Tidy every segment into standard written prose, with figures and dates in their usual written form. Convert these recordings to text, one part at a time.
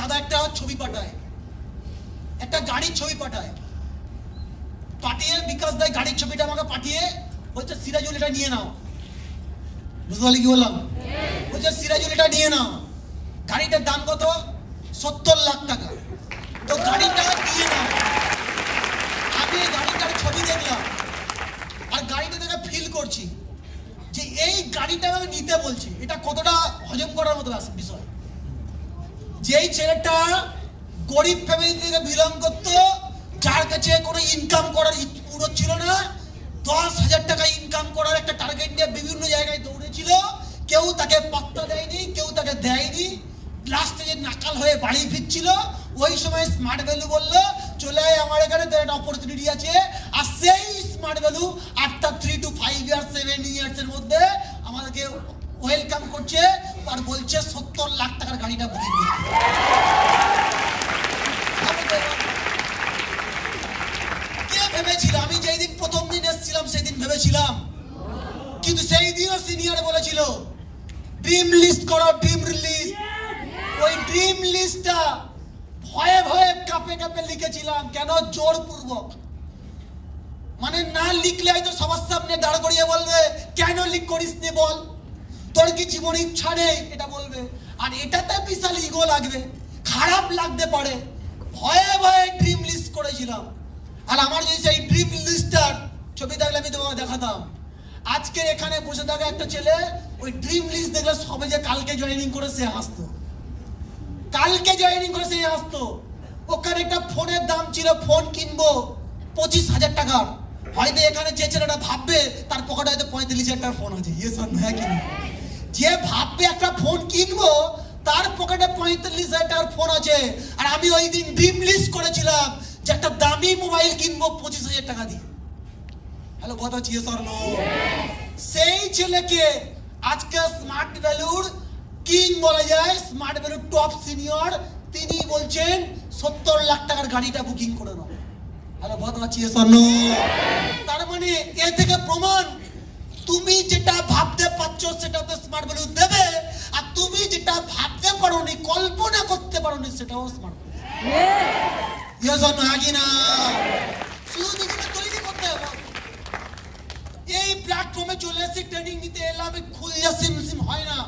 দাদা একটা ছবি পাঠায়, একটা গাড়ির ছবি পাঠায়, পাঠিয়ে বিকাশ দাই গাড়ির ছবিটা আমাকে পাঠিয়ে বলছে সিরাজুল এটা নিয়ে নাও। বুঝতে পারলি কি বললাম? বলছে সিরাজুল এটা নিয়ে নাও। গাড়িটার দাম কত? 70 লাখ টাকা। তো গাড়িটা নিয়ে নাও। আমি গাড়িটার ছবি দেখলাম আর গাড়িটা দেখে ফিল করছি যে এই গাড়িটা আমি নিতে বলছি, এটা কতটা হজম করার মতো বিষয়। যেই ছেলেটা গরিব ফ্যামিলি থেকে বিলং করতো, যার কাছে কোনো ইনকাম করার ইচ্ছা ছিল না, 10,000 টাকা ইনকাম করার একটা টার্গেট নিয়ে বিভিন্ন জায়গায় দৌড়েছিল, কেউ তাকে পাত্তা দেয়নি, কেউ তাকে দেয়নি, লাস্টে যে নাকাল হয়ে বাড়ি ফিরছিল, ওই সময় স্মার্ট ভ্যালু বললো চলে আয় আমার এখানে, তোর একটা অপরচুনিটি আছে। আর সেই smart value after 3 to 5 years 7 years এর মধ্যে আমাদেরকে ওয়েলকাম করছে আর বলছে 70 লাখ টাকার গাড়িটা বুকিং করতে। কে ভেবেছিল? আমি যেই দিন প্রথম দিন এসেছিলাম সেই দিন ভেবেছিলাম, কিন্তু সেই দিনও সিনিয়র বলেছিল ড্রিম লিস্ট করো, ড্রিম লিস্ট। ওই ড্রিম লিস্টটা ভয়ে ভয়ে কাঁপে কাঁপে লিখেছিলাম। কেন? জোরপূর্বক। মানে না লিখলে হয়তো সবার সামনে দাঁড় করিয়ে বলবে কেন লিখ করিস নি, বল তোর কি জীবনে ইচ্ছা নেই, এটা বলবে। আর এটাতে বিশাল ইগো লাগবে, খারাপ লাগতে পারে। ভয়ে ভয়ে ড্রিম লিস্ট করেছিলাম। আর আমার যদি সেই ড্রিম লিস্টটার ছবি থাকলে আমি তোমাকে দেখাতাম। আজকে এখানে বসে থাকা একটা ছেলে ওই ড্রিম লিস্ট দেখলে সবে যে কালকে জয়েনিং করে সে হাসতো, কালকে জয়েনিং করে সে হাসতো। ওখানে একটা ফোনের দাম ছিল, ফোন কিনবো 25,000 টাকার। হয়তো এখানে যে ছেলেটা ভাববে তার পকেটে হয়তো 45,000 টাকার ফোন আছে। হ্যাঁ কিনা? যে ভাববে একটা ফোন কিনবো তার পকেটে 45,000 টাকার ফোন আছে। আর আমি ওই দিন ড্রিম লিস্ট করেছিলাম যে একটা দামি মোবাইল কিনবো 25,000 টাকা দিয়ে। হ্যালো, কথা হচ্ছে সেই ছেলেকে আজকে স্মার্ট ভ্যালুর কিং বলা যায়, স্মার্ট ভ্যালুর টপ সিনিয়র, তিনি বলছেন 70 লাখ টাকার গাড়িটা বুকিং করে নাও। হ্যালো, কথা হচ্ছে তার মানে এ থেকে প্রমাণ তুমি যেটা ভাবতে পারছো সেটাতে স্মার্ট ভ্যালু দেবে, আর তুমি যেটা ভাবতে পারোনি, কল্পনা করতে পারোনি, সেটাও স্মার্ট ভ্যালু। না শুধু নিজেকে তৈরি করতে হবে। এই প্ল্যাটফর্মে চলে এসে ট্রেনিং নিতে এলাম, খুঁজে সিম হয় না।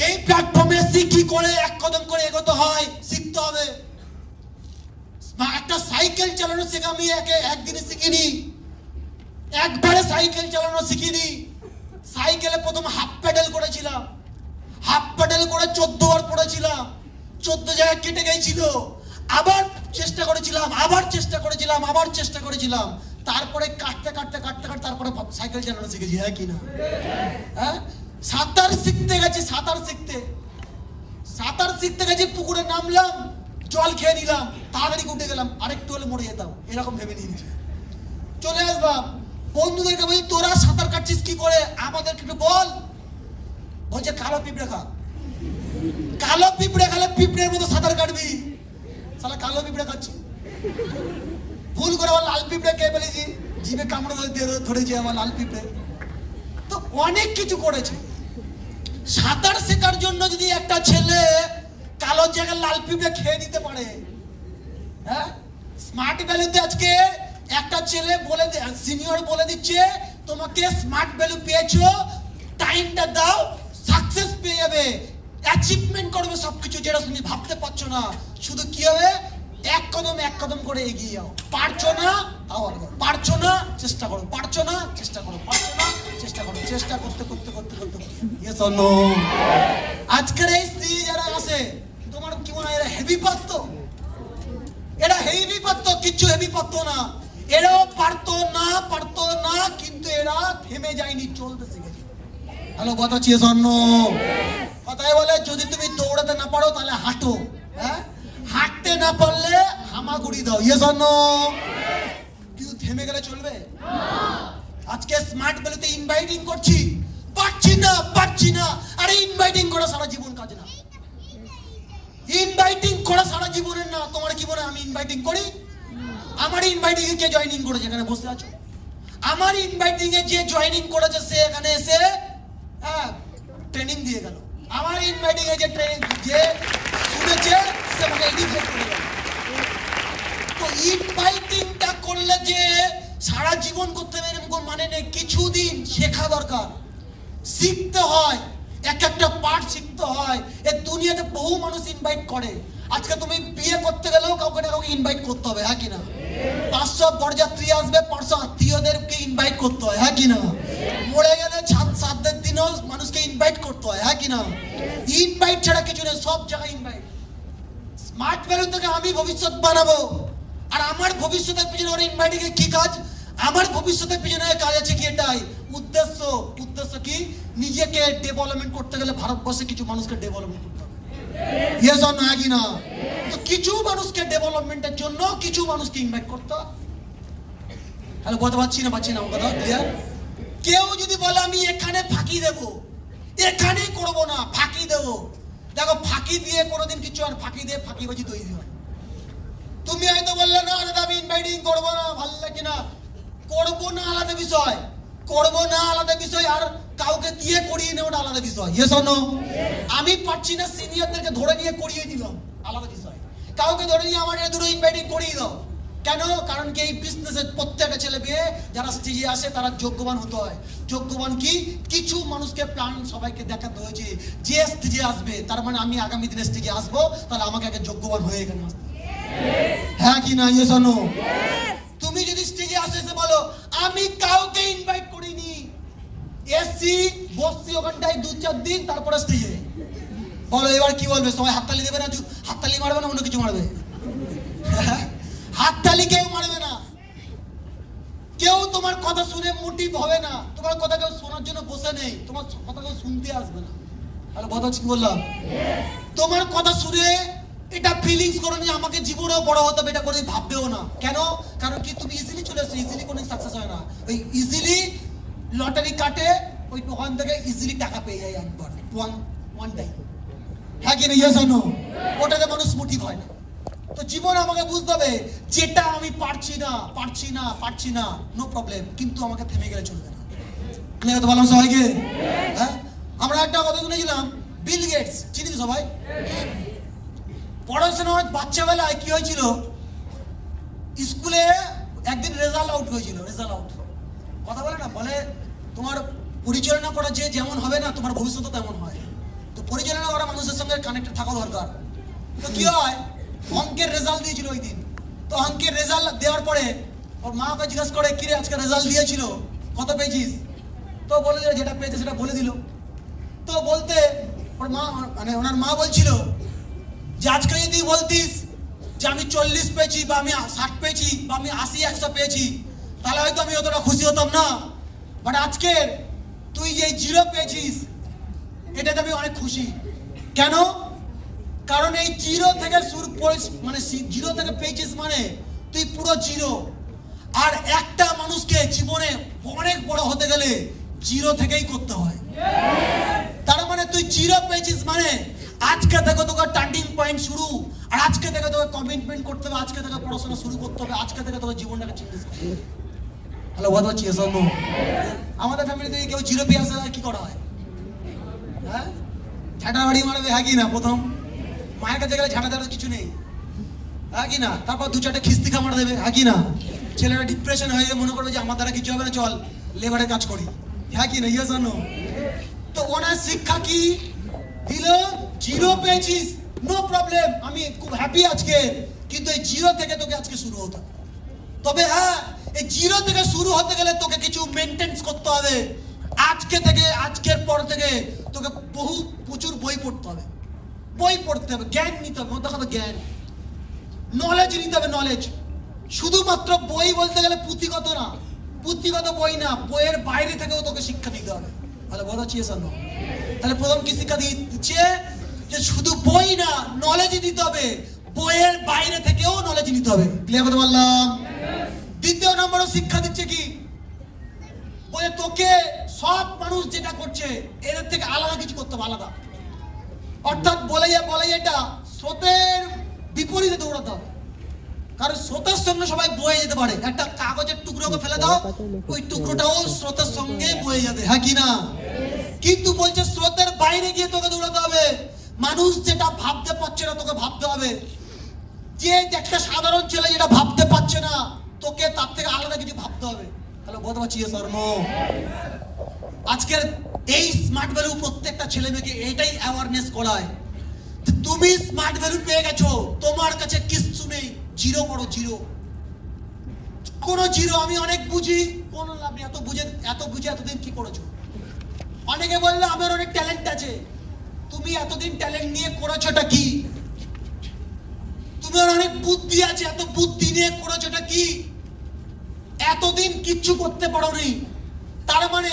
এই প্ল্যাটফর্মে শিখি করে এক কদম করে এগোতে হয়, শিখতে হবে। একটা সাইকেল চালানো শেখা আমি একদিনে শিখিনি, একবারে সাইকেল চালানো শিখিনি। সাইকেলে প্রথম হাফ প্যাডেল করেছিলাম, হাফ প্যাডেল করে 14 বার পড়েছিলাম, 14 জায়গায় কেটে গেছিল। আবার চেষ্টা করেছিলাম, আবার চেষ্টা করেছিলাম, আবার চেষ্টা করেছিলাম। তারপরে কাটতে কাটতে কাটতে কাটতে তারপরে সাইকেল চালানো শিখেছি। হ্যাঁ কিনা? হ্যাঁ, সাঁতার শিখতে গেছি, সাঁতার শিখতে গেছি, পুকুরে নামলাম, জল খেয়ে নিলাম, তাড়াতাড়ি উঠে গেলাম, আরেকটু হলে মরে যেতাম, এরকম ভেবে নিয়েছি। চলে আসলাম, বন্ধুদেরকে বলি তোরা সাঁতার কাটছিস কি করে, আমাদেরকে একটু বল। বলছে কালো পিঁপড়ে খা। কালো পিঁপড়ে খেলে পিঁপড়ের মতো সাঁতার কাটবি। শালা কালো পিঁপড়ে খাচ্ছি, ভুল করে আবার লাল পিঁপড়ে খেয়ে ফেলেছি, জিভে কামড়ে ধরেছে আমার লাল পিঁপড়ে। তো অনেক কিছু করেছে। সাঁতার শেখার জন্য যদি একটা ছেলে কালো জায়গায় লাল পিঁপড়ে খেয়ে দিতে পারে, হ্যাঁ, স্মার্ট ভ্যালুতে আজকে একটা ছেলে বলে সিনিয়র বলে দিচ্ছে তোমাকে স্মার্ট ভ্যালু পেয়েছো, টাইমটা দাও, সাকসেস পেয়ে যাবে, অ্যাচিভমেন্ট করবে সবকিছু যেটা তুমি ভাবতে পারছো না। শুধু কি হবে, এক কদম করে এগিয়ে যাও। পারছো না, পারছো না, চেষ্টা করো, পারছো না, চেষ্টা করো, পারছো না, চেষ্টা করো, চেষ্টা করতে করতে করতে করতে ইয়েস অর নো? আজকের এই স্ত্রী যারা আছে তোমার কি মনে হয় এরা হেভি পারতো? এরা হেভি পারতো? কিচ্ছু হেভি পারতো না। এরাও পারতো না, কিন্তু এরা থেমে যায়নি, চলতে শিখেছে। হ্যালো, কথা হচ্ছে ইয়েস অর নো? কথায় বলে যদি তুমি দৌড়াতে না পারো তাহলে হাঁটো, হ্যাঁ, হাঁটতে না পারলে হামাগুড়ি দাও। Yes or no? কিন্তু থেমে গেলে চলবে? আজকে স্মার্ট ভ্যালুতে ইনভাইটিং করছি, পারছি না। আরে ইনভাইটিং করা সারা জীবন কাজে না। ইনভাইটিং করা সারা জীবনের না। তোমার কি মনে আমি ইনভাইটিং করি? আমার ইনভাইটিং এ কে জয়েনিং করেছে এখানে বসে আছো? আমার ইনভাইটিং এ যে জয়েনিং করেছে সে এখানে এসে ট্রেনিং দিয়ে গেল। আমার ইনভাইটিং এ যে শুনেছে সারা জীবন করতে হবে এরকম কোনো মানে নেই, কিছুদিন শেখা দরকার, শিখতে হয়, এক একটা পার্ট শিখতে হয়। এই দুনিয়াতে বহু মানুষ ইনভাইট করে। আজকে তুমি বিয়ে করতে গেলেও কাউকে না কাউকে ইনভাইট করতে হবে, হ্যাঁ কিনা? 500 বরযাত্রী আসবে, 500 আত্মীয়দেরকে ইনভাইট করতে হয়, হ্যাঁ কিনা? মরে গেলে সাতদের দিনও মানুষকে ইনভাইট করতে হয়, হ্যাঁ কিনা? ইনভাইট ছাড়া কিছু নেই, সব জায়গায় ইনভাইট। স্মার্ট ভ্যালু থেকে আমি ভবিষ্যৎ বানাবো, আর আমার ভবিষ্যতের পিছনে ওর ইনভাইটিং কি কাজ? আমার ভবিষ্যতের পিছনে কাজ আছে কি এটাই উদ্দেশ্য। উদ্দেশ্য কি? নিজেকে ডেভেলপমেন্ট করতে গেলে ভারতবর্ষে কিছু মানুষকে ডেভেলপমেন্ট করতে হবে, ইয়েস অর নো, কি না? তো কিছু মানুষকে ডেভেলপমেন্টের জন্য কিছু মানুষকে ইনভাইট করতে হবে। হ্যালো, বলতে পারছি না আমার কথা ক্লিয়ার? কেউ যদি বলে আমি এখানে ফাঁকি দেব, এখানেই করবো না, ফাঁকি দেব, দেখো ফাঁকি দিয়ে কোনোদিন কিছু আর ফাঁকি দিয়ে ফাঁকিবাজি তৈরি হয়। তুমি হয়তো বললে না আমি ইনভাইটিং করবো না, ভালো লাগে না, করবো না আলাদা বিষয়, করবো না আলাদা বিষয়, আর কাউকে দিয়ে করিয়ে নেওয়াটা আলাদা বিষয়, ইয়েস অর নো? আমি পারছি না, সিনিয়রদেরকে ধরে নিয়ে করিয়ে দিলাম, আলাদা বিষয়। কাউকে ধরে নিয়ে আমার দুটো ইনভাইটিং করিয়ে দাও, কেন? কারণ কি এই বিজনেসের প্রত্যেকটা ছেলে মেয়ে যারা স্টেজে আসে তারা যোগ্যবান হতে হয়। যোগ্যবান কি? কিছু মানুষকে প্ল্যান সবাইকে দেখাতে হয়েছে, যে স্টেজে আসবে তার মানে আমি আগামী দিনে স্টেজে আসবো, তাহলে আমাকে আগে যোগ্যবান হয়ে এখানে আসতে, হ্যাঁ কি না, ইয়েস অর নো? তুমি যদি স্টেজে আসে এসে বলো আমি কাউকে ইনভাইট করিনি, এসছি বসছি ওখানটায় 2-4 দিন, তারপরে স্টেজে বলো, এবার কি বলবে? সবাই হাততালি দেবে না? হাততালি মারবে না, অন্য কিছু মারবে? হাততালি কেউ মারবে না, কেউ তোমার কথা শুনে মোটিভ হবে না, তোমার কথা কেউ শোনার জন্য বসে নেই, তোমার কথা কেউ শুনতে আসবে না। আরে কথা কি বললাম? তোমার কথা শুনে এটা ফিলিংস করো যে আমাকে জীবনেও বড় হতে হবে, এটা করে ভাববেও না। কেন? কারণ কি তুমি ইজিলি চলে আসছো, ইজিলি কোনো সাকসেস হয় না। ওই ইজিলি লটারি কাটে, ওই ওখান থেকে ইজিলি টাকা পেয়ে যায় একবার, ওয়ান টাইম, হ্যাঁ কি না, ইয়েস অর নো? ওটাতে মানুষ মোটিভ হয় না। তো জীবন আমাকে বুঝতে হবে যেটা আমি পারছি না, নো প্রবলেম, কিন্তু আমাকে থেমে গেলে চলবে না। ক্লিয়ার তো বললাম সবাইকে? হ্যাঁ, আমরা একটা কথা শুনেছিলাম, বিল গেটস, চিনি তো সবাই? পড়াশোনার বাচ্চাবেলায় কি হয়েছিল, স্কুলে একদিন রেজাল্ট আউট হয়েছিল, রেজাল্ট আউট, কথা বলে না, বলে তোমার পরিচালনা করা যে যেমন হবে না, তোমার ভবিষ্যৎ তেমন হয়। তো পরিচালনা করা মানুষের সঙ্গে কানেক্টেড থাকা দরকার। তো কি হয়, অঙ্কের রেজাল্ট দিয়েছিল ওই দিন। তো অঙ্কের রেজাল্ট দেওয়ার পরে ওর মা ওকে জিজ্ঞাসা করে, কিরে আজকে রেজাল্ট দিয়েছিল, কত পেয়েছিস? তো বলে দিল, যেটা পেয়েছে সেটা বলে দিল। তো বলতে ওর মা, মানে ওনার মা বলছিল যে আজকে যদি বলতিস যে আমি 40 পেয়েছি, বা আমি 60 পেয়েছি, বা আমি 80-100 পেয়েছি, তাহলে হয়তো আমি অতটা খুশি হতাম না, বাট আজকে তুই যে 0 পেয়েছিস এটাতে আমি অনেক খুশি। কেন? কারণ এই 0 থেকে শুরু করিস, মানে 0 থেকে পেয়েছিস মানে তুই পুরো 0। আর একটা মানুষকে জীবনে অনেক বড় হতে গেলে 0 থেকেই করতে হয়। তার মানে তুই 0 পেয়েছিস মানে আজকে থেকে তোকে টার্নিং পয়েন্ট শুরু, আর আজকে থেকে তোকে কমিটমেন্ট করতে হবে, আজকে থেকে পড়াশোনা শুরু করতে হবে, আজকে থেকে তোকে জীবনটাকে চেঞ্জ করতে হবে। হ্যালো, কথা হচ্ছে এসব? আমাদের ফ্যামিলিতে কেউ 0 পেয়ে আসে কি করা হয়? হ্যাঁ, ঝাঁটা বাড়ি মারবে, হ্যাঁ কি না? প্রথম মায়ের কাছে গেলে ঝাঁটা দেওয়ার কিছু নেই, হ্যাঁ কি না? তারপর 2-4টা খিস্তি খামার দেবে, হ্যাঁ কি না? ছেলেরা ডিপ্রেশন হয়ে গিয়ে মনে করবে যে আমার দ্বারা কিছু হবে না, চল লেবারের কাজ করি, হ্যাঁ কি না, ইয়েস অর নো? তো ওনার শিক্ষা কি দিল? 0 পেয়েছিস, নো প্রবলেম, আমি খুব হ্যাপি আজকে, কিন্তু এই 0 থেকে তোকে আজকে শুরু হতে হবে। তবে হ্যাঁ, এই 0 থেকে শুরু হতে গেলে তোকে কিছু মেনটেন্স করতে হবে। আজকে থেকে, আজকের পর থেকে তোকে প্রচুর বই পড়তে হবে, বই পড়তে হবে, জ্ঞান নিতে হবে, মোট কথা জ্ঞান, নলেজ নিতে হবে, নলেজ। শুধুমাত্র বই বলতে গেলে পুঁথিগত না, পুঁথিগত বই না, বইয়ের বাইরে থেকেও তোকে শিক্ষা নিতে হবে। তাহলে বলা চিয়েছে না? তাহলে প্রথম কি শিক্ষা দিচ্ছে? যে শুধু বই না, নলেজ দিতে হবে, বইয়ের বাইরে থেকেও নলেজ নিতে হবে। ক্লিয়ার কথা বললাম? দ্বিতীয় নম্বরে শিক্ষা দিচ্ছে কি, বলে তোকে সব মানুষ যেটা করছে এদের থেকে আলাদা কিছু করতে হবে, আলাদা। অর্থাৎ বলে এটা স্রোতের বিপরীতে দৌড়াতে হবে। কারণ স্রোতের সঙ্গে সবাই বয়ে যেতে পারে, একটা কাগজের টুকরোকে ফেলে দাও, ওই টুকরোটাও স্রোতের সঙ্গে বয়ে যাবে, হ্যাঁ কি না? কিন্তু বলছে স্রোতের বাইরে গিয়ে তোকে দৌড়াতে হবে। মানুষ যেটা ভাবতে পারছে না তোকে ভাবতে হবে। যে একটা সাধারণ ছেলে যেটা ভাবতে পারছে না তোকে তার থেকে আলাদা কিছু ভাবতে হবে। তাহলে বলতে পারছি স্বর্ণ আজকের এই স্মার্ট ভ্যালু প্রত্যেকটা ছেলে মেয়েকে এটাই অ্যাওয়ারনেস করায়। তুমি স্মার্ট ভ্যালু পেয়ে গেছো, তোমার কাছে কিছু নেই, জিরো করো, জিরো, কোনো জিরো। আমি অনেক বুঝি, কোন লাভ নেই, এত বুঝে এতদিন কি করেছো? অনেকে বললো আমার অনেক ট্যালেন্ট আছে, তুমি এতদিন ট্যালেন্ট নিয়ে করেছোটা কি? তোমার অনেক বুদ্ধি আছে, এত বুদ্ধি নিয়ে করেছোটা কি? এতদিন কিচ্ছু করতে পারোনি, তার মানে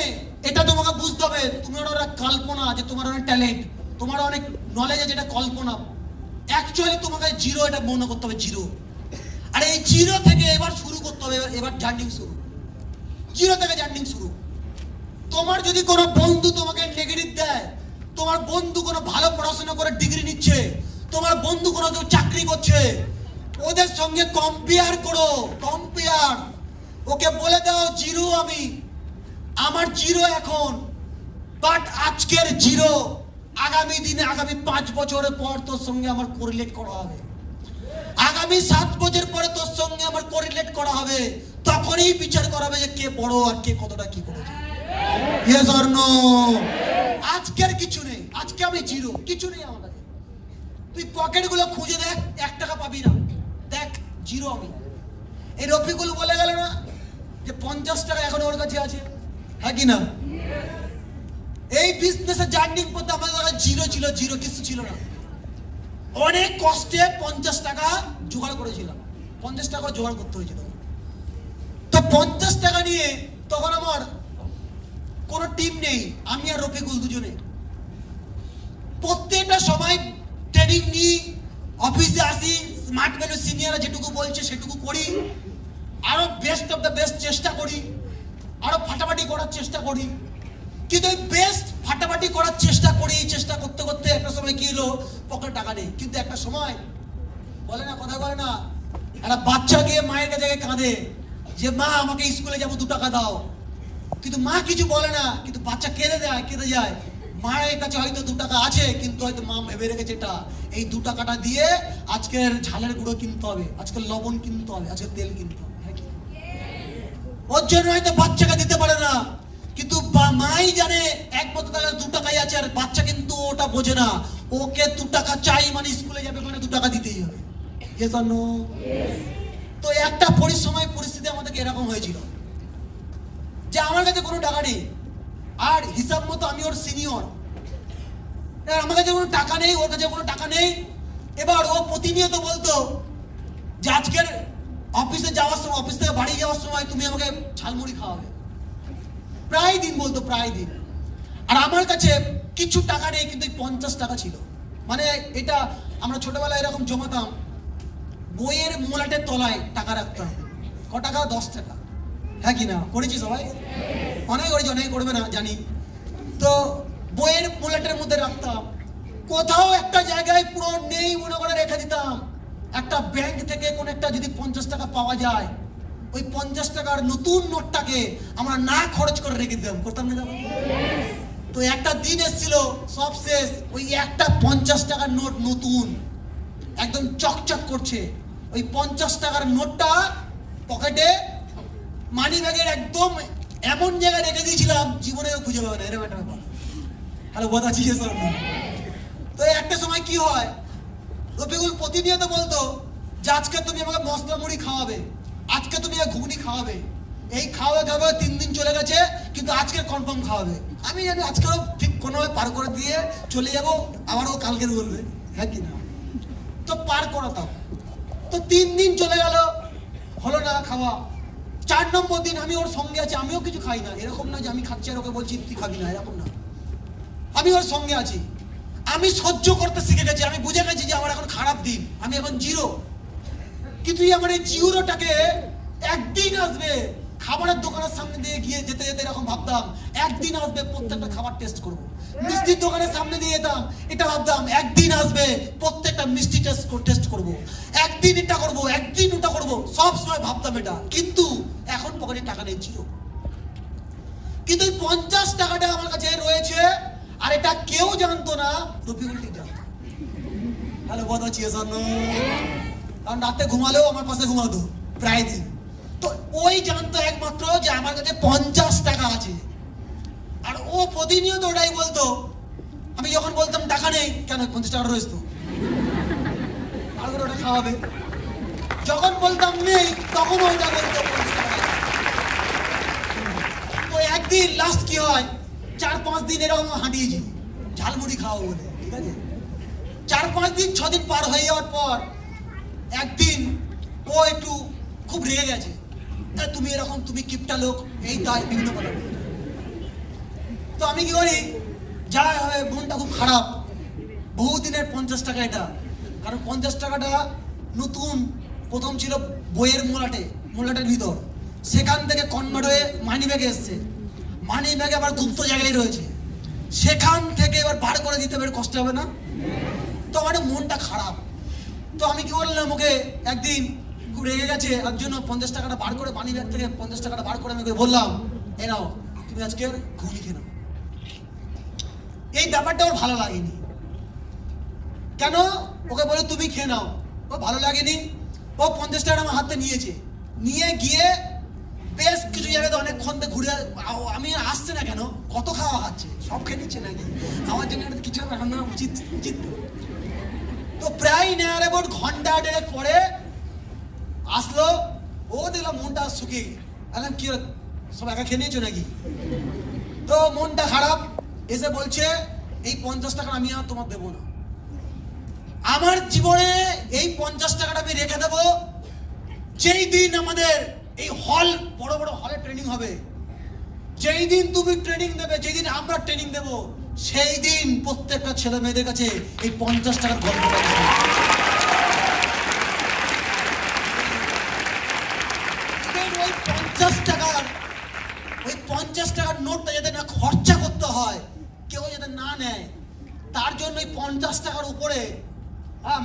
এটা তোমাকে বুঝতে হবে তোমার অনেক কল্পনা আছে, তোমার অনেক ট্যালেন্ট, তোমার অনেক নলেজ আছে, এটা কল্পনা। অ্যাকচুয়ালি তোমাকে জিরো, এটা মনে করতে হবে জিরো। আর এই জিরো থেকে এবার শুরু করতে হবে, এবার জার্নিং শুরু, জিরো থেকে জার্নিং শুরু। তোমার যদি কোনো বন্ধু তোমাকে নেগেটিভ দেয়, তোমার বন্ধু কোনো ভালো পড়াশোনা করে ডিগ্রি নিচ্ছে, তোমার বন্ধু কোনো কেউ চাকরি করছে, ওদের সঙ্গে কম্পেয়ার করো, কম্পেয়ার। ওকে বলে দাও জিরো আমি, আমার জিরো এখন, বাট আজকের জিরো আগামী দিনে, আগামী 5 বছরের পর তোর সঙ্গে আমার কোরিলেট করা হবে, আগামী 7 বছর পরে তোর সঙ্গে আমার কোরিলেট করা হবে। তখনই বিচার করা হবে যে কে বড় আর কে কতটা কি করেছে। Yes or no? আজকের কিছু নেই, আজকে আমি জিরো, কিছু নেই আমার কাছে। তুই পকেট গুলো খুঁজে দেখ, 1 টাকা পাবি না, দেখ জিরো আমি। এই রফিকুল বলে গেল না যে 50 টাকা এখন ওর কাছে আছে, হ্যাঁ কি না? এই বিজনেসের জার্নিং করতে আমাদের কাছে জিরো ছিল, জিরো কিছু ছিল না। অনেক কষ্টে 50 টাকা জোগাড় করেছিলাম, 50 টাকা জোগাড় করতে হয়েছিল। তো 50 টাকা নিয়ে তখন আমার কোনো টিম নেই, আমি আর রফিকুল দুজনে প্রত্যেকটা সময় ট্রেনিং নিই, অফিসে আসি, স্মার্ট ভ্যালু সিনিয়ররা যেটুকু বলছে সেটুকু করি, আরো বেস্ট অফ দ্য বেস্ট চেষ্টা করি, আরো ফাটাফাটি করার চেষ্টা করি। কিন্তু ওই বেস্ট ফাটাফাটি করার চেষ্টা করি, চেষ্টা করতে করতে একটা সময় কি হলো, পকেট টাকা নেই। কিন্তু একটা সময় বলে না, কথা বলে না, একটা বাচ্চা গিয়ে মায়ের কাছে কাঁদে যে মা আমাকে স্কুলে যাবো, 2 টাকা দাও। কিন্তু মা কিছু বলে না, কিন্তু বাচ্চা কেঁদে যায়। মায়ের কাছে হয়তো 2 টাকা আছে, কিন্তু হয়তো মা ভেবে রেখেছে এটা, এই 2 টাকাটা দিয়ে আজকের ঝালের গুঁড়ো কিনতে হবে, আজকের লবণ কিনতে হবে, আজকের তেল কিনতে হবে। ওর জন্য হয়তো বাচ্চাকে দিতে পারে না, কিন্তু মাই জানে 1 বছর টাকা 2 টাকাই আছে, আর বাচ্চা কিন্তু ওটা বোঝে না। ওকে 2 টাকা চাই মানে স্কুলে যাবে, মানে 2 টাকা দিতেই হবে। Yes or no? তো একটা পরিস্থিতি আমাদেরকে এরকম হয়েছিল যে আমার কাছে কোনো টাকা নেই, আর হিসাব মতো আমি ওর সিনিয়র, আমার কাছে কোনো টাকা নেই, ওর কাছে কোনো টাকা নেই। এবার ও প্রতিনিয়ত বলতো যে আজকের অফিসে যাওয়ার সময়, অফিস থেকে বাড়ি যাওয়ার সময় তুমি আমাকে ঝালমুড়ি খাওয়াবে, প্রায় দিন বলতো, প্রায় দিন। আর আমার কাছে কিছু টাকা নেই, কিন্তু 50 টাকা ছিল। মানে এটা আমরা ছোটবেলায় এরকম জমাতাম, বইয়ের মোলাটের তলায় টাকা রাখতাম। ক টাকা? 10 টাকা, হ্যাঁ কি না? করেছি সবাই, অনেক করেছি, অনেক করবে না জানি। তো বইয়ের মোলাটের মধ্যে রাখতাম, কোথাও একটা জায়গায় পুরো নেই মনে করে রেখে দিতাম। একটা ব্যাংক থেকে কোন একটা যদি 50 টাকা পাওয়া যায়, ওই 50 টাকার নতুন নোটটাকে আমরা না খরচ করে রেখে দিতাম, করতাম না? তো একটা দিন এসেছিল, সব শেষ, ওই একটা 50 টাকার নোট নতুন, একদম চকচক করছে, ওই 50 টাকার নোটটা পকেটে মানি ব্যাগের একদম এমন জায়গায় রেখে দিয়েছিলাম, জীবনেও খুঁজে পাবে না, এরকম একটা ব্যাপার। হ্যালো, বোঝাচ্ছি? তো একটা সময় কি হয়, রফিকুল প্রতিনিয়ত বলতো যে আজকে তুমি আমাকে মশলা মুড়ি খাওয়াবে, আজকে তুমি ঘুগনি খাওয়াবে, এই খাওয়া 3 দিন চলে গেছে, কিন্তু আজকে কনফার্ম খাওয়াবে। আমি জানি আজকেও ঠিক কোনোভাবে পার করে দিয়ে চলে যাবো, আবারও কালকে বলবে, হ্যাঁ কি না? তো পার করাতাম। তো 3 দিন চলে গেল, হলো না খাওয়া। 4 নম্বর দিন আমি ওর সঙ্গে আছি, আমিও কিছু খাই না, এরকম না যে আমি খাচ্ছি আর ওকে বলছি তুই খাবি না, এরকম না। আমি ওর সঙ্গে আছি, আমি সহ্য করতে শিখে গেছি, আমি বুঝে গেছি যে আমার এখন খারাপ দিন, আমি এখন জিরো। কিন্তু আমার এই জিরোটাকে একদিন আসবে, খাবারের দোকানের সামনে দিয়ে গিয়ে যেতে যেতে এরকম ভাবতাম একদিন আসবে প্রত্যেকটা খাবার টেস্ট করব। মিষ্টির দোকানের সামনে দিয়ে যেতাম, এটা ভাবতাম একদিন আসবে প্রত্যেকটা মিষ্টি টেস্ট করব, একদিন এটা করব, একদিন ওটা করব, সব সময় ভাবতাম এটা। কিন্তু এখন পকেটে টাকা নেই, জিরো। কিন্তু এই 50 টাকাটা আমার কাছে রয়েছে, আর এটা কেউ জানতো না, রফিকুল ঠিক জানতো। হ্যালো, বোঝাচ্ছি? কারণ রাতে ঘুমালেও আমার পাশে ঘুমাতো প্রায় দিন। তো ওই জানতো একমাত্র যে আমার কাছে 50 টাকা আছে, আর ও প্রতিনিয়ত ওটাই বলতো। আমি যখন বলতাম টাকা নেই, কেন 50 টাকা রয়েছে তো, আর করে ওটা খাওয়াবে। যখন বলতাম নেই, তখন ওইটা বলতো 50 টাকা। তো একদিন লাস্ট কি হয়, 4-5 দিন এরকম হাঁটিয়েছি ঝালমুড়ি খাওয়া বলে, ঠিক আছে। 4-5 দিন 6 দিন পার হয়ে যাওয়ার পর একদিন ও একটু খুব রেগে গেছে। তুমি এরকম, তুমি কিপটা লোক, এই তাই বিভিন্ন কথা। তো আমি কি করি, যা হবে, মনটা খুব খারাপ। বহুদিনের 50 টাকা এটা, কারণ 50 টাকাটা নতুন প্রথম ছিল বইয়ের মোলাটের ভিতর, সেখান থেকে কনভার্ট হয়ে মানি ব্যাগে এসছে। মানি ব্যাগে আবার গুপ্ত জায়গায় রয়েছে, সেখান থেকে এবার বার করে দিতে হবে, কষ্ট হবে না? তো আমার মনটা খারাপ। তো আমি কি বললাম ওকে, একদিন খুব রেগে গেছে, আর জন্য 50 টাকাটা বার করে, মানি ব্যাগ থেকে 50 টাকাটা বার করে আমি ওকে বললাম, এ নাও, তুমি আজকে ঘুগনি খেয়ে নাও। এই ব্যাপারটা ওর ভালো লাগেনি। কেন? ওকে বলে তুমি খেয়ে নাও, ও ভালো লাগেনি। ও 50 টাকা আমার হাতে নিয়েছে, নিয়ে গিয়ে বেশ কিছু জায়গাতে অনেকক্ষণ ঘুরে, আমি আসছে না কেন, কত খাওয়া হচ্ছে, সব খেয়ে নিচ্ছে নাকি, আমার জন্য কিছু রান্না উচিত। তো প্রায় নেয়ার এবার ঘন্টা 1.5 পরে আসলো। ও দেখলাম মনটা শুকিয়ে, বললাম কি সব একা খেয়ে নিয়েছো নাকি? তো মনটা খারাপ, এসে বলছে এই 50 টাকা আমি আর তোমার দেবো না। আমার জীবনে এই 50 টাকাটা আমি রেখে দেবো যেই দিন আমাদের এই বড় বড় হলে ট্রেনিং হবে, যেই দিন তুমি ট্রেনিং দেবে, যেই দিন আমরা ট্রেনিং দেবো, সেই দিন প্রত্যেকটা ছেলে মেয়েদের কাছে এই 50 টাকার গল্প। ওই 50 টাকার নোটটা যাতে না খরচা করতে হয়, কেউ যাতে না নেয়, তার জন্য ওই 50 টাকার উপরে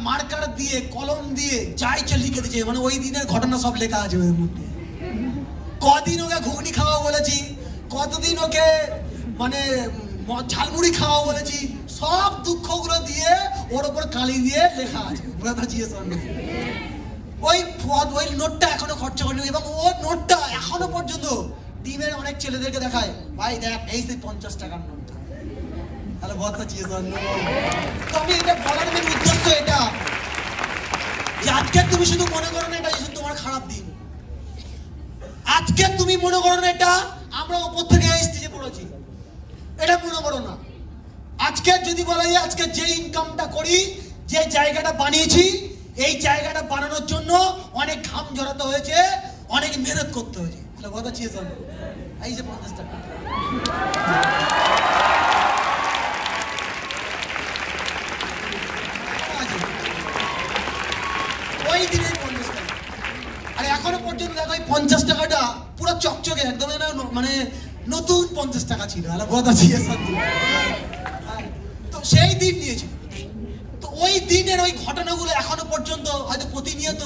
মার্কার দিয়ে, কলম দিয়ে যা ইচ্ছে লিখে দিয়েছে, মানে ওই দিনের ঘটনা সব লেখা আছে ওই মধ্যে। কদিন ওকে ঘুগনি খাওয়া বলেছি, কতদিন ওকে মানে ঝালমুড়ি খাওয়া বলেছি, সব দুঃখগুলো দিয়ে ওর উপর কালি দিয়ে লেখা আছে। ওই নোটটা এখনো খরচা করেনি, এবং ও নোটটা এখনো পর্যন্ত টিমের অনেক ছেলেদেরকে দেখায়, ভাই দেখ এই সেই 50 টাকার নোটটা। তাহলে কথা চিয়ে তো আমি এটা বলার মেন উদ্দেশ্য এটা, যে আজকে তুমি শুধু মনে করো না এটা তোমার খারাপ দিন, আজকে তুমি মনে করো না এটা আমরা ওপর থেকে স্টেজে পড়েছি, এটা মনে করো না। আজকে যদি বলা যায়, আজকে যে ইনকামটা করি, যে জায়গাটা বানিয়েছি, এই জায়গাটা বানানোর জন্য অনেক ঘাম ঝরাতে হয়েছে, অনেক মেহনত করতে হয়েছে। তাহলে কথা চিয়ে এই যে 50 টাকা, ওই দিনের 50 টাকা। আর এখনো পর্যন্ত দেখো এই 50 টাকাটা পুরো চকচকে একদম, মানে নতুন 50 টাকা ছিল। তো সেই দিন নিয়েছিল। তো ওই দিনের ওই ঘটনাগুলো এখনো পর্যন্ত হয়তো প্রতিনিয়ত,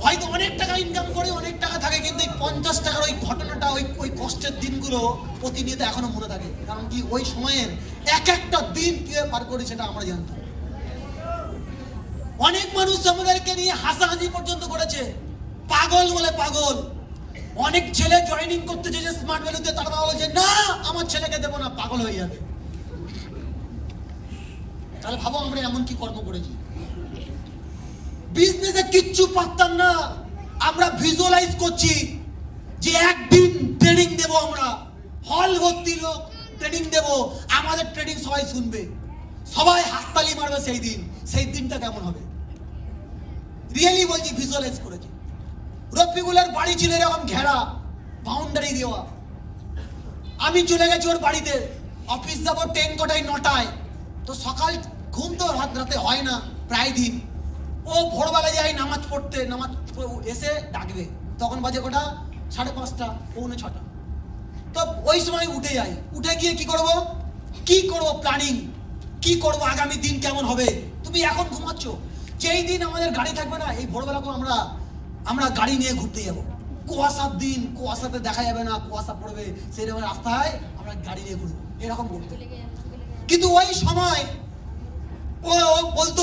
হয়তো অনেক টাকা ইনকাম করে, অনেক টাকা থাকে, কিন্তু এই 50 টাকার ওই ঘটনাটা, ওই কষ্টের দিনগুলো প্রতিনিয়ত এখনো মনে থাকে। কারণ কি, ওই সময়ের এক একটা দিন কিভাবে পার করে সেটা আমরা জানতাম। অনেক মানুষ আমাদেরকে নিয়ে হাসাহাসি পর্যন্ত করেছে, পাগল বলে পাগল। অনেক ছেলে জয়েনিং করতে চেয়েছে স্মার্ট ভ্যালুতে, তার বাবা বলছে না আমার ছেলেকে দেবো না, পাগল হয়ে যাবে। তাহলে ভাবো আমরা এমন কি কর্ম করেছি। বিজনেসে কিচ্ছু পারতাম না, আমরা ভিজুয়ালাইজ করছি যে একদিন ট্রেনিং দেব, আমরা হল ভর্তি লোক ট্রেনিং দেব, আমাদের ট্রেনিং সবাই শুনবে, সবাই হাততালি মারবে। সেই দিনটা কেমন হবে, রিয়েলি বলছি, ভিজুয়ালাইজ করেছি। রফিকুলের বাড়ি ছিল এরকম ঘেরা, বাউন্ডারি দেওয়া। আমি চলে গেছি ওর বাড়িতে, অফিস যাবো 10 কটায় 9টায়, তো সকাল ঘুম তো রাতে হয় না প্রায় দিন। ও ভোরবেলা যায় নামাজ পড়তে, নামাজ এসে ডাকবে, তখন বাজে কটা 5:30, 5:45। তো ওই সময় উঠে যাই, উঠে গিয়ে কি করব প্ল্যানিং, কি করব আগামী দিন কেমন হবে। তুমি এখন ঘুমাচ্ছ, যেই দিন আমাদের গাড়ি থাকবে না, এই ভোরবেলা করে আমরা গাড়ি নিয়ে ঘুরতে যাবো। কুয়াশার দিন, কুয়াশাতে দেখা যাবে না, কুয়াশা পড়বে, সেই রকম রাস্তায় আমরা গাড়ি নিয়ে ঘুরবো, এরকম করতে। কিন্তু ওই সময় ও বলতো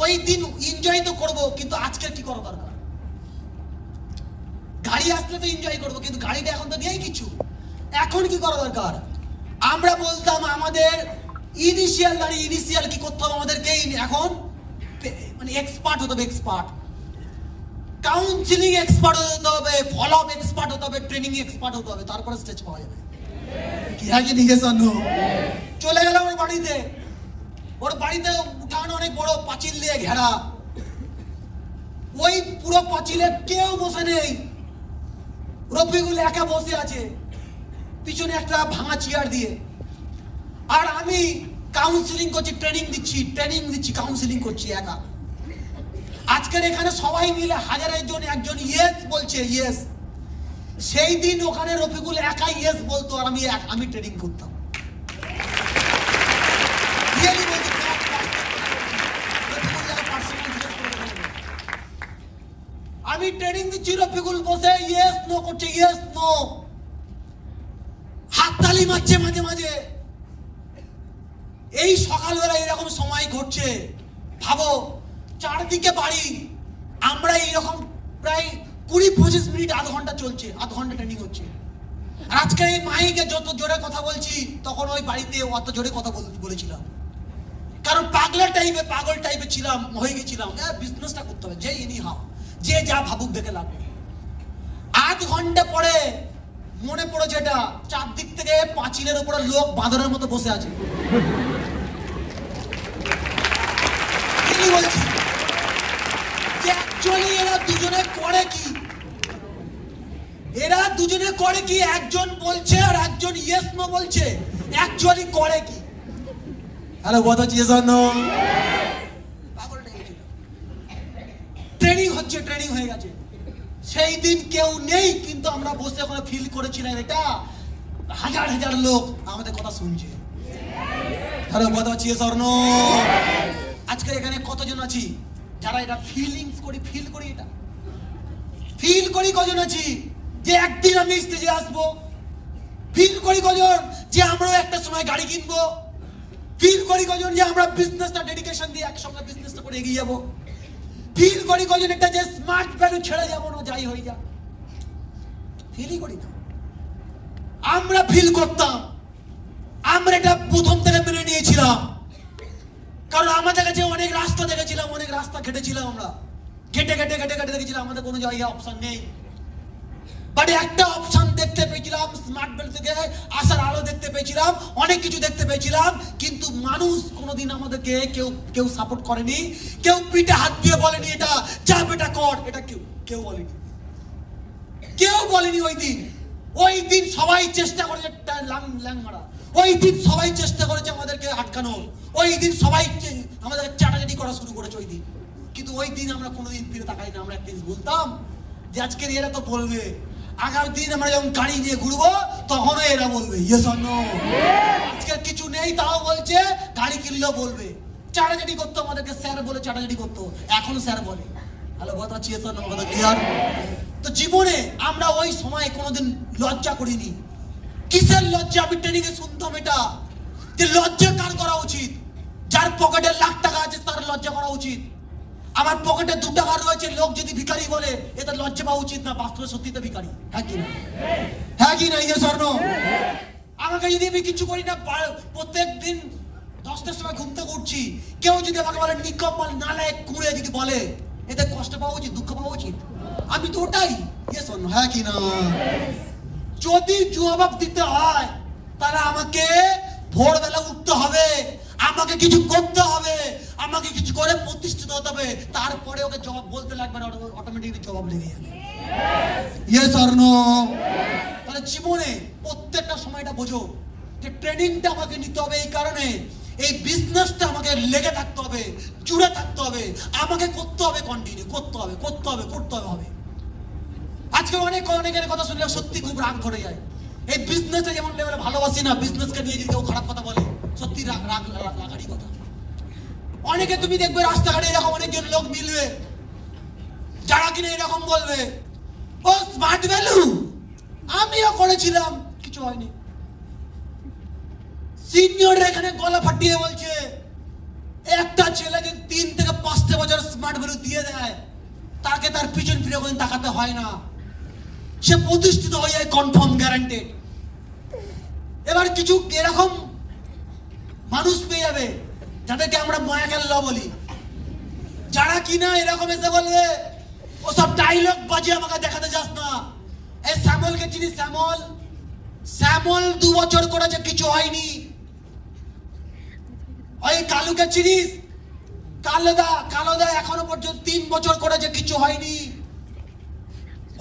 ওই দিন এনজয় তো করবো, কিন্তু আজকে কি করা দরকার, গাড়ি আসলে তো এনজয় করবো, কিন্তু গাড়িটা এখন তো নেই কিছু। এখন কি করা দরকার? আমরা বলতাম আমাদের ইনিশিয়াল কি করতে হবে আমাদেরকে, এখন মানে এক্সপার্ট হতে হবে, এক্সপার্ট কাউন্সিলিং এক্সপার্ট হতে হবে, ফলো আপ এক্সপার্ট হতে হবে, ট্রেনিং এক্সপার্ট হতে হবে, তারপরে স্টেজ পাওয়া যাবে। কি আগে নিকেশন চলে গেল ওর বাড়িতে। ওর বাড়িতে উঠান অনেক বড় পাঁচিল দিয়ে ঘেরা, ওই পুরো পাঁচিলে কেউ বসে নেই, রফিকুল একা বসে আছে পিছনে একটা ভাঙা চেয়ার দিয়ে। আর আমি কাউন্সিলিং করছি, ট্রেনিং দিচ্ছি, কাউন্সিলিং করছি একা। আজকের এখানে সবাই মিলে হাজারের জন একজন ইয়েস বলছে, ইয়েস। সেই দিন ওখানে রফিকুল একাই ইয়েস বলতো, আর আমি ট্রেনিং করতাম। আমি ট্রেনিং দিচ্ছি, রফিকুল বসে ইয়েস নো করছে, ইয়েস নো, হাততালি মারছে মাঝে মাঝে। এই সকালবেলা এরকম সময় ঘটছে, ভাবো চারদিকে বাড়ি, আমরা এইরকম প্রায় 20-25 মিনিট, আধ ঘন্টা চলছে, আধ ঘন্টা ট্রেনিং হচ্ছে। আর আজকে এই মাইকে যত জোরে কথা বলছি, তখন ওই বাড়িতে অত জোরে কথা বলেছিলাম, কারণ পাগল টাইপের ছিলাম, হয়ে গেছিলাম। বিজনেসটা করতে হবে, যে ইনি হাও, যে যা ভাবুক দেখে লাভ। আধ ঘন্টা পরে মনে পড়েছে এটা, চারদিক থেকে পাঁচিলের উপরে লোক বাঁদরের মতো বসে আছে। বলছি যে অ্যাকচুয়ালি এরা দুজনে করে কি, একজন বলছে আর একজন ইয়েস নো বলছে, অ্যাকচুয়ালি করে কি? হ্যালো, কথা জিজ্ঞেস ট্রেনিং হচ্ছে, ট্রেনিং হয়ে গেছে। সেই দিন কেউ নেই, কিন্তু আমরা বসে ওখানে ফিল করেছিলাম এটা হাজার হাজার লোক আমাদের কথা শুনছে। হ্যালো, কথা হচ্ছে স্বর্ণ। আজকে এখানে কতজন আছি যারা এটা ফিল করি কজন আছি যে একদিন আমি স্টেজে আসবো? ফিল করি কজন যে আমরাও একটা সময় গাড়ি কিনবো? ফিল করি কজন যে আমরা বিজনেসটা ডেডিকেশন দিয়ে একসঙ্গে বিজনেসটা করে এগিয়ে যাবো? ফিল করি কজন এটা যে স্মার্ট ভ্যালু ছেড়ে যাবো না, যাই হয়ে যা? ফিলই করি না। আমরা ফিল করতাম, আমরা এটা প্রথম থেকে মেনে নিয়েছিলাম, কারণ আমাদের কাছে অনেক রাস্তা দেখেছিলাম, অনেক রাস্তা ঘেটেছিলাম, আমরা ঘেটে দেখেছিলাম আমাদের কোনো জায়গায় অপশন নেই। বাট একটা অপশন দেখতে পেয়েছিলাম, স্মার্ট বেল্ট থেকে আসার আলো দেখতে পেয়েছিলাম, অনেক কিছু দেখতে পেয়েছিলাম, কিন্তু মানুষ কোনোদিন আমাদেরকে কেউ সাপোর্ট করেনি, কেউ পিঠে হাত দিয়ে বলেনি এটা যা বেটা কর, এটা কেউ বলেনি। ওই দিন সবাই চেষ্টা করেছে ল্যাং মারা, ওই দিন সবাই চেষ্টা করেছে আমাদেরকে আটকানোর, ওই দিন সবাই আমাদের চাটাচাটি করা শুরু করেছে ওই দিন। কিন্তু ওই দিন আমরা কোনোদিন ফিরে তাকাই না। আমরা একটা বলতাম যে আজকের এরা তো বলবে, আগামী দিন আমরা যখন গাড়ি নিয়ে ঘুরবো তখনও এরা বলবে ইয়েস অর নো। আজকের কিছু নেই তাও বলছে, গাড়ি কিনলেও বলবে। চাটাচাটি করতো আমাদেরকে, স্যার বলে চাটাচাটি করতো, এখন স্যার বলে। হ্যালো, কথা হচ্ছে ইয়েস অর নো, কথা ক্লিয়ার? তো জীবনে আমরা ওই সময় কোনোদিন লজ্জা করিনি। কিসের লজ্জা? আমি ট্রেনিং এ শুনতাম এটা, যে লজ্জা কার করা উচিত? যার পকেটে লাখ টাকা আছে তার লজ্জা করা উচিত। আমার পকেটে 2 টাকা রয়েছে, লোক যদি ভিখারি বলে এটা লজ্জা পাওয়া উচিত না। বাস্তবে সত্যি তো ভিখারি, হ্যাঁ কি না? হ্যাঁ কি না? ইয়ে স্বর্ণ, আমাকে যদি আমি কিছু করি না, প্রত্যেক দিন 10টার সময় ঘুম থেকে উঠছি, কেউ যদি আমাকে বলে নিকম্মল নালায়েক কুঁড়ে যদি বলে, এতে কষ্ট পাওয়া উচিত, দুঃখ পাওয়া উচিত? আমি তো ওটাই। ইয়ে স্বর্ণ, হ্যাঁ কি না? যদি জবাব দিতে হয় তাহলে আমাকে ভোরবেলা উঠতে হবে, আমাকে কিছু করতে হবে, আমাকে কিছু করে প্রতিষ্ঠিত হতে হবে, তারপরে ওকে জবাব বলতে লাগবে না, অটোমেটিকলি জবাব লেগে যাবে। Yes or no? তাহলে জীবনে প্রত্যেকটা সময়টা বোঝো যে ট্রেনিংটা আমাকে নিতে হবে, এই কারণে এই বিজনেসটা আমাকে লেগে থাকতে হবে, জুড়ে থাকতে হবে, আমাকে করতে হবে, কন্টিনিউ করতে হবে। আজকে অনেকের কথা শুনলে সত্যি খুব রাগ ধরে যায়। এই বিজনেসে যেমন লেভেলে ভালোবাসি না, বিজনেসকে নিয়ে যদি কেউ খারাপ কথা বলে, সত্যি রাগারই কথা। অনেকে তুমি দেখবে রাস্তাঘাটে এরকম অনেকজন লোক মিলবে যারা কিনা এরকম বলবে, ও স্মার্ট ভ্যালু আমিও করেছিলাম, কিছু হয়নি। সিনিয়ররা এখানে গলা ফাটিয়ে বলছে, একটা ছেলে যদি 3 থেকে 5 বছর স্মার্ট ভ্যালু দিয়ে দেয়, তাকে তার পিছন ফিরে কোনদিন তাকাতে হয় না। সে প্রতিষ্ঠিত হয়ে যায়, কনফার্ম গ্যারান্টেড। এবার কিছু এরকম মানুষ পেয়ে যাবে যাদেরকে আমরা মায়াকাল ল বলি, যারা কিনা এরকম এসে বলবে ওসব ডায়লগ বাজে আমাকে দেখাতে যাস না। এই শ্যামলকে চিনিস? শ্যামল 2 বছর করেছে, কিছু হয়নি। ওই কালুকে চিনিস? কালোদা এখনো পর্যন্ত 3 বছর করেছে, কিছু হয়নি।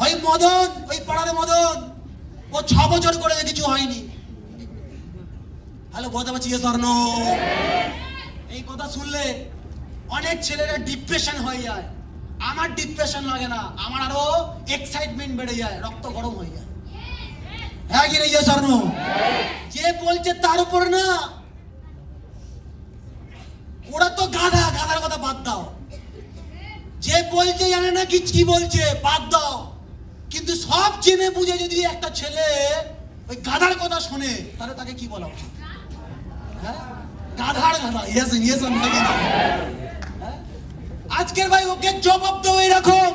ওই মদন, ওই পাড়ার মদন, ও 6 বছর করেছে, কিছু হয়নি। হ্যালো, বলতে পারছি স্বর্ণ? এই কথা শুনলে অনেক ছেলেরা ডিপ্রেশন হয়ে যায়। আমার ডিপ্রেশন লাগে না, আমার আরো এক্সাইটমেন্ট বেড়ে যায়, রক্ত গরম হয়ে যায়। হ্যাঁ কি রে স্বর্ণ? যে বলছে তার উপর না, ওরা তো গাধার কথা বাদ দাও। যে বলছে জানে না কি বলছে, বাদ দাও। কিন্তু সব জেনে বুঝে যদি একটা ছেলে ওই গাধার কথা শোনে, তাহলে তাকে কি বলা উচিত? গাধা। আজকের ভাই ওকে জবাব দেবো এরকম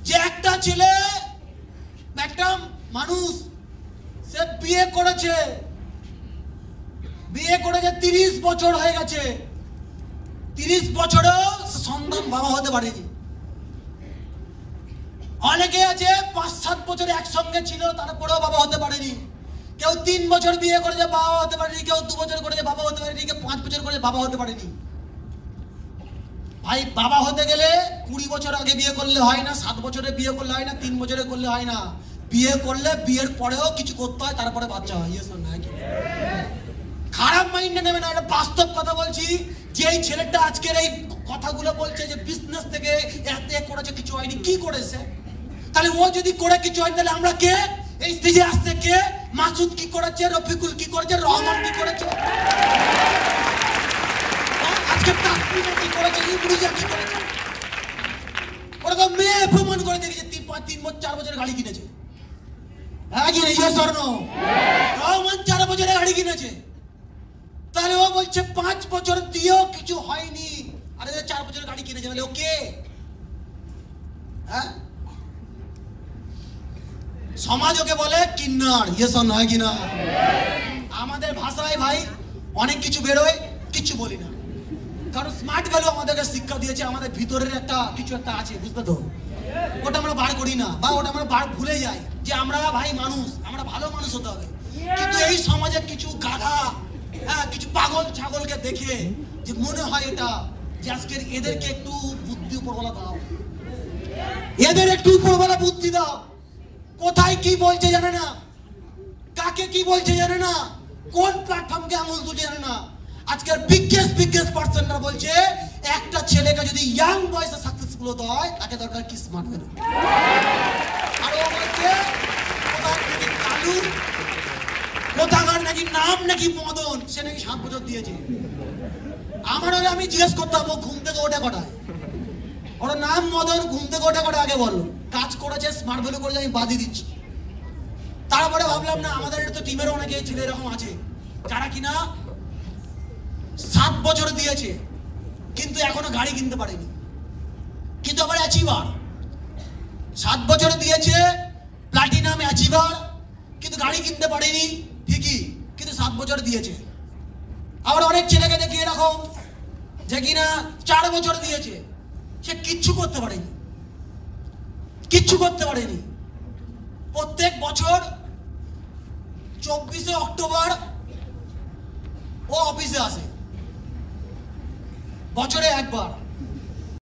যে একটা ছেলে, একটা মানুষ, সে বিয়ে করেছে 30 বছর হয়ে গেছে, 30 বছরেও সন্তান বাবা হতে পারেনি। অনেকে আছে 5-7 বছর একসঙ্গে ছিল, তারপরেও বাবা হতে পারেনি। কেউ 3 বছর বিয়ে করেছে, বাবা হতে পারেনি। কেউ 2 বছর করেছে, বাবা হতে পারেনি। কেউ 5 বছর করেছে, বাবা হতে পারেনি। ভাই, বাবা হতে গেলে 20 বছর আগে বিয়ে করলে হয় না, 7 বছরে বিয়ে করলে হয় না, 3 বছরে করলে হয় না। বিয়ে করলে বিয়ের পরেও কিছু করতে হয়, তারপরে বাচ্চা হয়। খারাপ মাইন্ডে নেবে না, এটা বাস্তব কথা বলছি। যে এই ছেলেটা আজকের এই কথাগুলো বলছে যে বিজনেস থেকে এত করেছে, কিছু হয়নি, কি করেছে? তাহলে ও যদি করে কিছু হয়, তাহলে আমরা কে? এই স্টেজে আসছে কে? মাসুদ কি করেছে? রফিকুল কি করেছে? রহমান কি করেছে? আজকে তাসমিনা কি করেছে? ইমরুজা কি করেছে? ওরা তো মেয়ে প্রমাণ করে দেখেছে, 3-4 বছরের গাড়ি কিনেছে। হ্যাঁ কি স্বর্ণ? রহমান 4 বছরের গাড়ি কিনেছে। তাহলে ও বলছে 5 বছর দিয়েও কিছু হয়নি, আরে 4 বছরের গাড়ি কিনেছে, তাহলে ওকে? হ্যাঁ, সমাজ ওকে বলে কিন্নার। স্বর্ণ, হয় কিনা? আমাদের ভাষায় ভাই অনেক কিছু বেরোয়, কিছু বলি না, কারণ স্মার্ট ভ্যালু আমাদেরকে শিক্ষা দিয়েছে। আমাদের ভিতরের কিছু একটা আছে, বুঝতে তো? ওটা আমরা বার করি না, বা ওটা আমরা ভুলে যাই যে আমরা ভাই মানুষ, আমরা ভালো মানুষ হতে হবে। কিন্তু এই সমাজে কিছু গাধা, কিছু পাগল ছাগলকে দেখে যে মনে হয় এটা যে আজকের এদেরকে একটু বুদ্ধি উপরওয়ালা দাও, এদের একটু উপরওয়ালা বুদ্ধি দাও। কোথায় কি বলছে জানে না, কাকে কি বলছে জানে না, কোন প্ল্যাটফর্মকে আঙুল তুলছে জানে না। আজকের বিগেস্ট পার্সনরা বলছে একটা ছেলেকে যদি ইয়াং বয়সে সাকসেসফুল হতে হয়, তাকে দরকার কি স্মার্ট ভ্যালু। আর ও বলছে কালু, কোথাকার নাকি নাম নাকি মদন, সে নাকি 7 বছর দিয়েছে। আমার হলে আমি জিজ্ঞেস করতাম ও ঘুম থেকে ওঠে কটায়? ওর নাম মদন, ঘুম থেকে ওঠে কটায় আগে বলো। কাজ করেছে, স্মার্ট ভ্যালু করেছে, আমি বাদই দিচ্ছি। তারপরে ভাবলাম না, আমাদের তো টিমের অনেকে ছেলে এরকম আছে যারা কিনা 7 বছর দিয়েছে কিন্তু এখনো গাড়ি কিনতে পারেনি, কিন্তু আবার অ্যাচিভার। 7 বছর দিয়েছে, প্লাটিনাম অ্যাচিভার, কিন্তু গাড়ি কিনতে পারেনি ঠিকই, কিন্তু 7 বছর দিয়েছে। আবার অনেক ছেলেকে দেখি এরকম যে কিনা 4 বছর দিয়েছে, সে কিচ্ছু করতে পারেনি। প্রত্যেক বছর 24শে অক্টোবর ও অফিসে আসে, বছরে একবার।